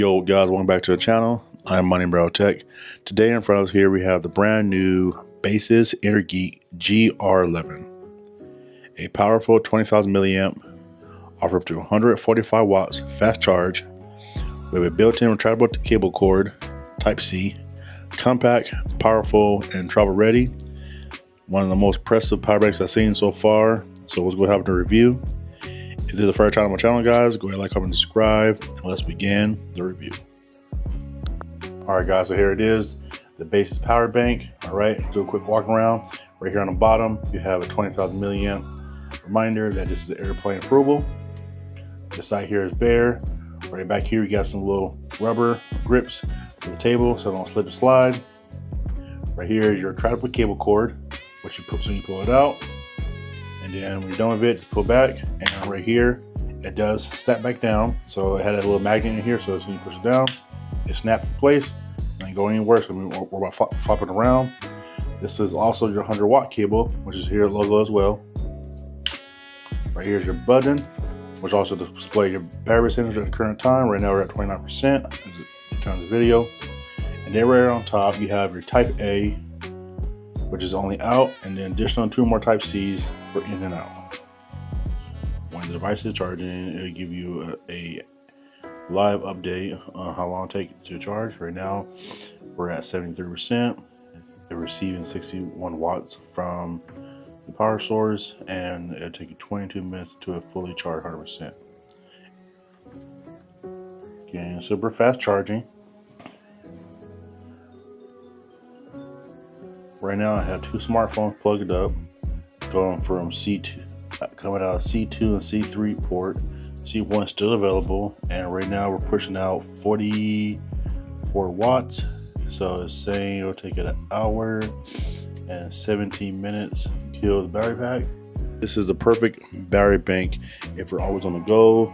Yo guys, welcome back to the channel. I'm MoneyMarrowTech. Today in front of us here we have the brand new Baseus EnerGeek GR11. A powerful 20,000 milliamp, offer up to 145 watts fast charge with a built-in retractable cable cord, type C, compact, powerful, and travel ready. One of the most impressive power banks I've seen so far. So let's go ahead and have a review. If this is the first time on my channel, guys, go ahead, like, comment, and subscribe, and let's begin the review. All right, guys, so here it is, the Baseus power bank. All right, do a quick walk around. Right here on the bottom, you have a 20,000 milliamp reminder that this is the airplane approval. This side here is bare. Right back here, you got some little rubber grips to the table so it don't slip and slide. Right here is your retractable cable cord, which you put so you pull it out. And then when you're done with it, pull back, and right here, it does snap back down. So it had a little magnet in here, so as soon as you push it down, it snaps in place. It ain't going anywhere, so we're about flopping around. This is also your 100 watt cable, which is here logo as well. Right here's your button, which also displays your battery percentage at the current time. Right now we're at 29% as it turns the video. And then right on top, you have your type A, which is only out, and then additional 2 more type C's for in and out. When the device is charging, it'll give you a live update on how long it takes to charge. Right now, we're at 73%. They're receiving 61 watts from the power source, and it'll take you 22 minutes to a fully charged 100%. Again, super fast charging. Right now I have 2 smartphones plugged up, going from C2, coming out of C2 and C3 port. C1 is still available, and right now we're pushing out 44 watts. So it's saying it'll take it an hour and 17 minutes to kill the battery pack. This is the perfect battery bank if you're always on the go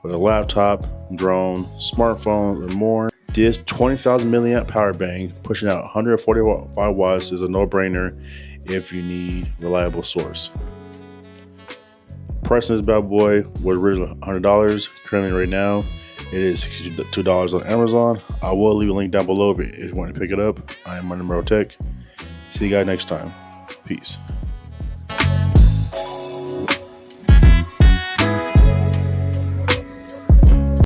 with a laptop, drone, smartphone, or more. This 20,000 milliamp power bank pushing out 145 watts is a no-brainer if you need a reliable source. Price on this bad boy was originally $100. Currently right now it is $62 on Amazon. I will leave a link down below if you want to pick it up. I am MoneyMarrowTech. See you guys next time. Peace.